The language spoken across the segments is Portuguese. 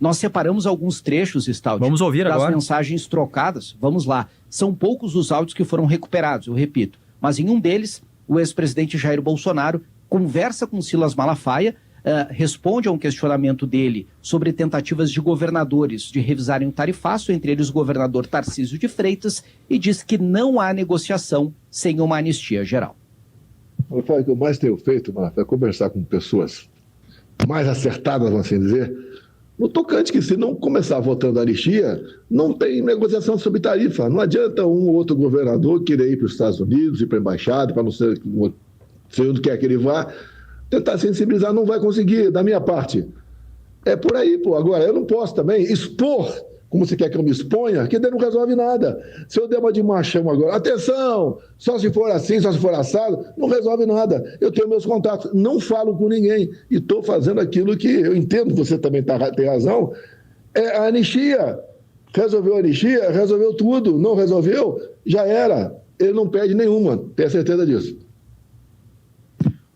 Nós separamos alguns trechos, Stout, vamos ouvir das agora. mensagens trocadas. Vamos lá. São poucos os áudios que foram recuperados, eu repito. Mas em um deles, o ex-presidente Jair Bolsonaro conversa com Silas Malafaia, responde a um questionamento dele sobre tentativas de governadores de revisarem o tarifaço, entre eles o governador Tarcísio de Freitas, e diz que não há negociação sem uma anistia geral. O que eu mais tenho feito, Marta, é conversar com pessoas mais acertadas, vamos assim dizer, no tocante que se não começar votando a anistia, não tem negociação sobre tarifa. Não adianta um ou outro governador querer ir para os Estados Unidos, ir para a embaixada, para não sei onde quer que ele vá, tentar sensibilizar, não vai conseguir, da minha parte. É por aí, pô. Agora, eu não posso também expor, como você quer que eu me exponha, que daí não resolve nada. Se eu der uma de machão agora, atenção, só se for assim, só se for assado, não resolve nada. Eu tenho meus contatos, não falo com ninguém e estou fazendo aquilo que eu entendo, você também tem razão, é a anistia. Resolveu a anistia, resolveu tudo. Não resolveu, já era. Ele não perde nenhuma, tenha certeza disso.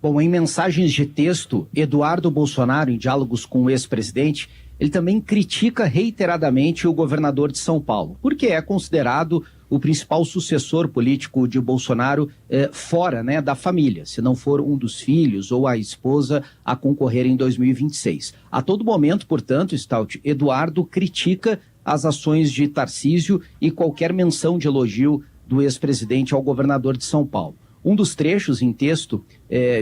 Bom, em mensagens de texto, Eduardo Bolsonaro, em diálogos com o ex-presidente, ele também critica reiteradamente o governador de São Paulo, porque é considerado o principal sucessor político de Bolsonaro fora, né, da família, se não for um dos filhos ou a esposa a concorrer em 2026. A todo momento, portanto, Stout, Eduardo critica as ações de Tarcísio e qualquer menção de elogio do ex-presidente ao governador de São Paulo. Um dos trechos em texto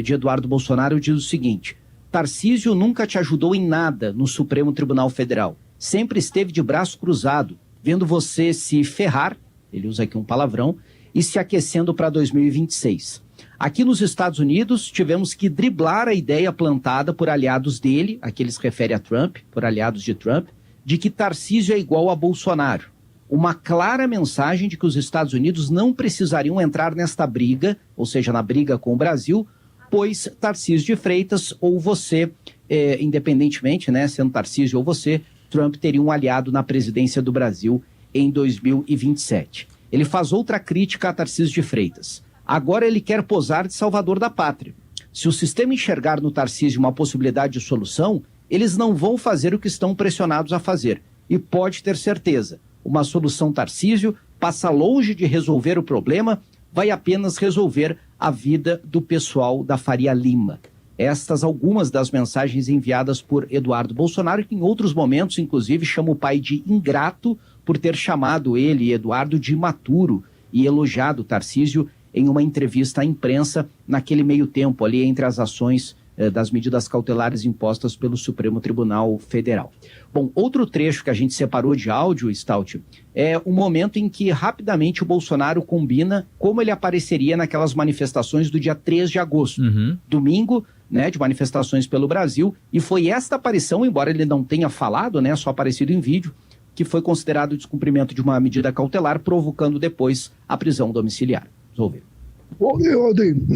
de Eduardo Bolsonaro diz o seguinte: Tarcísio nunca te ajudou em nada no Supremo Tribunal Federal. Sempre esteve de braço cruzado, vendo você se ferrar, ele usa aqui um palavrão, e se aquecendo para 2026. Aqui nos Estados Unidos, tivemos que driblar a ideia plantada por aliados dele, aqui ele se refere a Trump, por aliados de Trump, de que Tarcísio é igual a Bolsonaro. Uma clara mensagem de que os Estados Unidos não precisariam entrar nesta briga, ou seja, na briga com o Brasil, pois Tarcísio de Freitas ou você, independentemente, né, sendo Tarcísio ou você, Trump teria um aliado na presidência do Brasil em 2027. Ele faz outra crítica a Tarcísio de Freitas. Agora ele quer posar de salvador da pátria. Se o sistema enxergar no Tarcísio uma possibilidade de solução, eles não vão fazer o que estão pressionados a fazer. E pode ter certeza, uma solução Tarcísio passa longe de resolver o problema, vai apenas resolver a vida do pessoal da Faria Lima. Estas algumas das mensagens enviadas por Eduardo Bolsonaro, que em outros momentos, inclusive, chama o pai de ingrato por ter chamado ele, Eduardo, de imaturo e elogiado Tarcísio em uma entrevista à imprensa naquele meio tempo ali entre as ações das medidas cautelares impostas pelo Supremo Tribunal Federal. Bom, outro trecho que a gente separou de áudio, Stout, é o momento em que rapidamente o Bolsonaro combina como ele apareceria naquelas manifestações do dia 3 de agosto, domingo, né, de manifestações pelo Brasil, e foi esta aparição, embora ele não tenha falado, né, só aparecido em vídeo, que foi considerado o descumprimento de uma medida cautelar, provocando depois a prisão domiciliar. Vamos ouvir. Bom, Aldrin,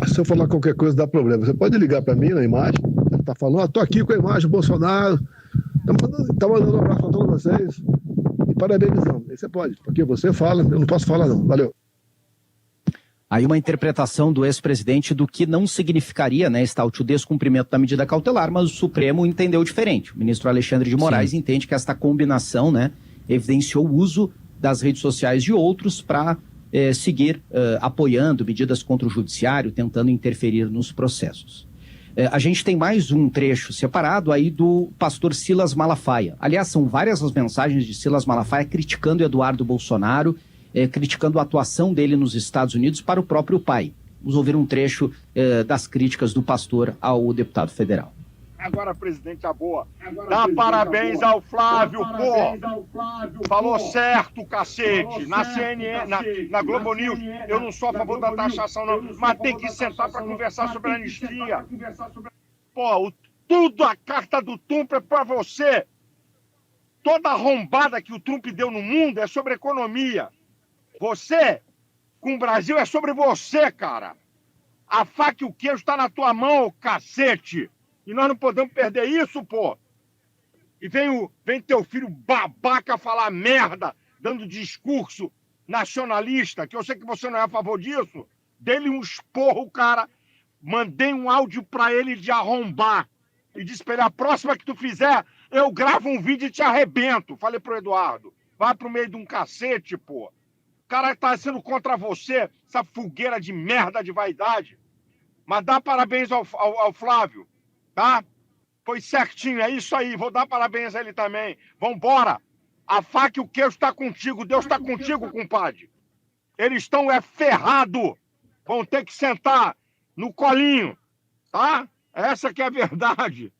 se eu falar qualquer coisa dá problema. Você pode ligar para mim na imagem, tá falando, tô aqui com a imagem do Bolsonaro, tá mandando um abraço para todos vocês e parabenizando. Aí você pode, porque você fala, eu não posso falar não. Valeu. Aí uma interpretação do ex-presidente do que não significaria, né, Stout, o descumprimento da medida cautelar, mas o Supremo entendeu diferente. O ministro Alexandre de Moraes entende que esta combinação, né, evidenciou o uso das redes sociais de outros para seguir apoiando medidas contra o judiciário, tentando interferir nos processos. A gente tem mais um trecho separado aí do pastor Silas Malafaia. Aliás, são várias as mensagens de Silas Malafaia criticando Eduardo Bolsonaro, criticando a atuação dele nos Estados Unidos para o próprio pai. Vamos ouvir um trecho das críticas do pastor ao deputado federal. Agora, presidente, a boa. Dá parabéns ao Flávio, pô. Falou certo, cacete. Na CNN, na Globo News. Eu não sou a favor da taxação, não. Mas tem que sentar para conversar sobre a anistia. Pô, tudo a carta do Trump é para você. Toda arrombada que o Trump deu no mundo é sobre economia. Você, com o Brasil, é sobre você, cara. A faca e o queijo está na tua mão, cacete. E nós não podemos perder isso, pô. E vem teu filho babaca falar merda, dando discurso nacionalista, que eu sei que você não é a favor disso. Dê-lhe um esporro, cara. Mandei um áudio pra ele de arrombar. E disse pra ele, a próxima que tu fizer, Eu gravo um vídeo e te arrebento. Falei pro Eduardo, vai pro meio de um cacete, pô. O cara tá sendo contra você, essa fogueira de merda de vaidade. Mas dá parabéns ao Flávio, tá? Foi certinho, é isso aí. Vou dar parabéns a ele também. Vambora. A faca e o queijo tá contigo. Deus tá contigo, compadre. Eles estão ferrados. Vão ter que sentar no colinho, tá? Essa que é a verdade.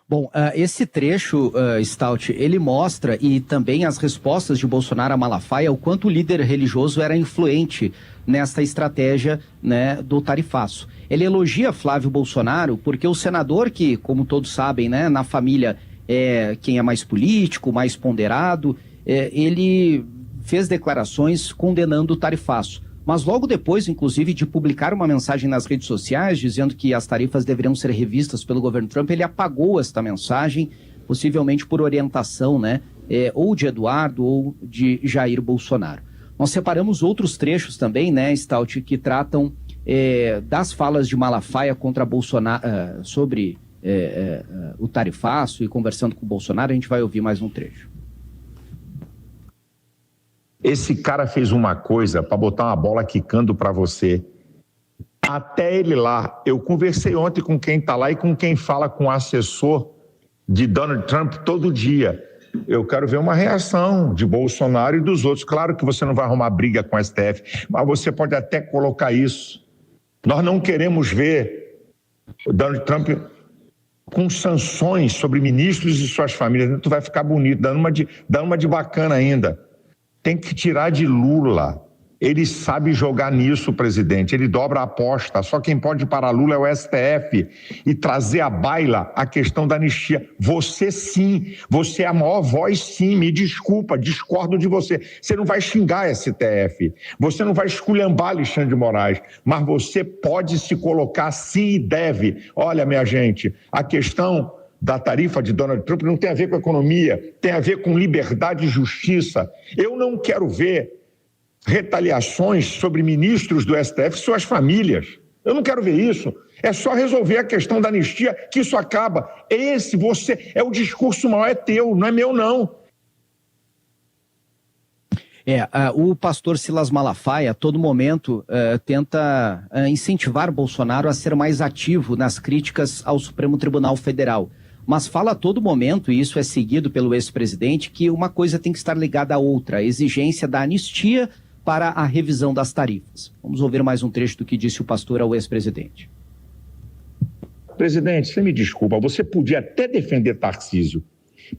Bom, esse trecho, Stout, ele mostra, e também as respostas de Bolsonaro a Malafaia, o quanto o líder religioso era influente nesta estratégia, né, do tarifaço. Ele elogia Flávio Bolsonaro porque o senador, que, como todos sabem, né, na família é quem é mais político, mais ponderado, ele fez declarações condenando o tarifaço. Mas logo depois, inclusive, de publicar uma mensagem nas redes sociais dizendo que as tarifas deveriam ser revistas pelo governo Trump, ele apagou esta mensagem, possivelmente por orientação, né, ou de Eduardo ou de Jair Bolsonaro. Nós separamos outros trechos também, né, Stout, que tratam das falas de Malafaia contra Bolsonaro, sobre o tarifaço, e conversando com o Bolsonaro, a gente vai ouvir mais um trecho. Esse cara fez uma coisa para botar uma bola quicando para você. Até ele lá, eu conversei ontem com quem está lá e com quem fala com o assessor de Donald Trump todo dia. Eu quero ver uma reação de Bolsonaro e dos outros. Claro que você não vai arrumar briga com o STF, mas você pode até colocar isso. Nós não queremos ver o Donald Trump com sanções sobre ministros e suas famílias. Tu vai ficar bonito, dando uma de bacana ainda. Tem que tirar de Lula. Ele sabe jogar nisso, presidente. Ele dobra a aposta. Só quem pode parar Lula é o STF e trazer à baila a questão da anistia. Você sim, você é a maior voz sim. Me desculpa, discordo de você. Você não vai xingar STF. Você não vai esculhambar Alexandre de Moraes. Mas você pode se colocar sim e deve. Olha, minha gente, a questão da tarifa de Donald Trump não tem a ver com economia, tem a ver com liberdade e justiça. Eu não quero ver retaliações sobre ministros do STF e suas famílias. Eu não quero ver isso. É só resolver a questão da anistia que isso acaba. O discurso maior é teu, não é meu, não. O pastor Silas Malafaia, a todo momento, tenta incentivar Bolsonaro a ser mais ativo nas críticas ao Supremo Tribunal Federal. Mas fala a todo momento, e isso é seguido pelo ex-presidente, que uma coisa tem que estar ligada à outra, a exigência da anistia para a revisão das tarifas. Vamos ouvir mais um trecho do que disse o pastor ao ex-presidente. Presidente, você me desculpa, você podia até defender Tarcísio,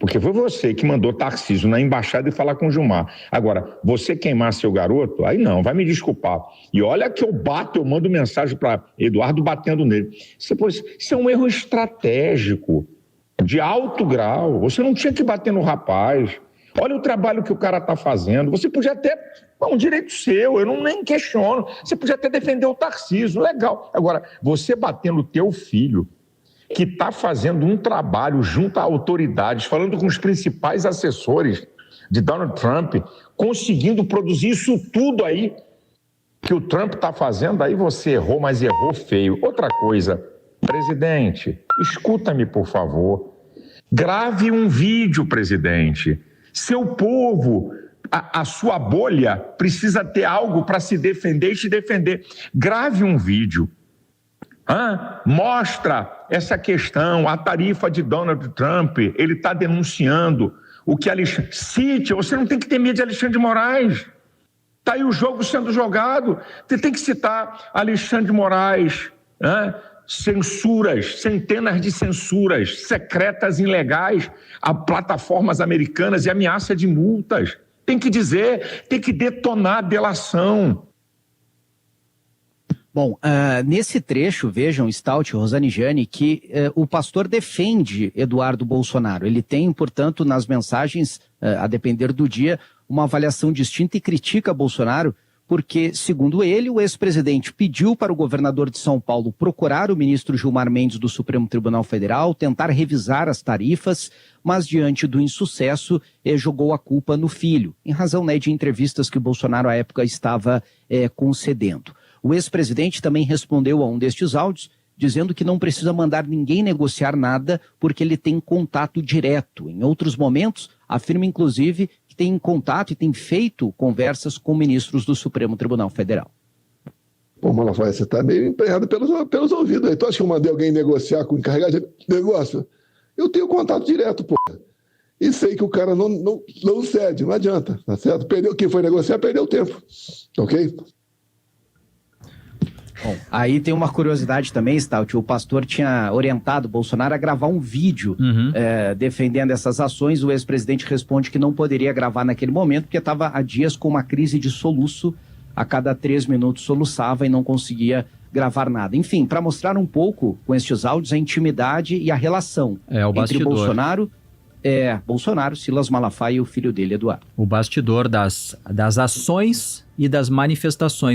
porque foi você que mandou Tarcísio na embaixada e falar com o Gilmar. Agora, você queimar seu garoto, aí não, vai me desculpar. E olha que eu mando mensagem para Eduardo batendo nele. Isso é um erro estratégico, de alto grau. Você não tinha que bater no rapaz. Olha o trabalho que o cara está fazendo. Você podia até... É um direito seu, eu nem questiono. Você podia até defender o Tarcísio, legal. Agora, você bater no teu filho, que está fazendo um trabalho junto a autoridades, falando com os principais assessores de Donald Trump, conseguindo produzir isso tudo aí que o Trump está fazendo, aí você errou, mas errou feio. Outra coisa, presidente, escuta-me, por favor. Grave um vídeo, presidente. Seu povo, a sua bolha, precisa ter algo para se defender e te defender. Grave um vídeo. Mostra essa questão, a tarifa de Donald Trump, ele está denunciando o que Alexandre... Cite, você não tem que ter medo de Alexandre de Moraes. Está aí o jogo sendo jogado. Você tem que citar Alexandre de Moraes, censuras, centenas de censuras secretas, ilegais, a plataformas americanas e ameaça de multas. Tem que dizer, tem que detonar a delação. Bom, nesse trecho, vejam, Stout, Rosane Gianni, que o pastor defende Eduardo Bolsonaro. Ele tem, portanto, nas mensagens, a depender do dia, uma avaliação distinta e critica Bolsonaro, porque, segundo ele, o ex-presidente pediu para o governador de São Paulo procurar o ministro Gilmar Mendes do Supremo Tribunal Federal, tentar revisar as tarifas, mas diante do insucesso, jogou a culpa no filho, em razão, né, de entrevistas que o Bolsonaro à época estava concedendo. O ex-presidente também respondeu a um destes áudios, dizendo que não precisa mandar ninguém negociar nada porque ele tem contato direto. Em outros momentos, afirma inclusive que tem contato e tem feito conversas com ministros do Supremo Tribunal Federal. Pô, Malafaia, você está meio empenhado pelos ouvidos aí. Tu acha que eu mandei alguém negociar com o encarregado de negócio? Eu tenho contato direto, pô. E sei que o cara não cede, não adianta, tá certo? Quem foi negociar, perdeu tempo, ok? Bom, aí tem uma curiosidade também, Stout. O pastor tinha orientado o Bolsonaro a gravar um vídeo defendendo essas ações. O ex-presidente responde que não poderia gravar naquele momento porque estava há dias com uma crise de soluço. A cada 3 minutos soluçava e não conseguia gravar nada. Enfim, para mostrar um pouco com estes áudios a intimidade e a relação entre Bolsonaro, Silas Malafaia e o filho dele, Eduardo. O bastidor das ações e das manifestações.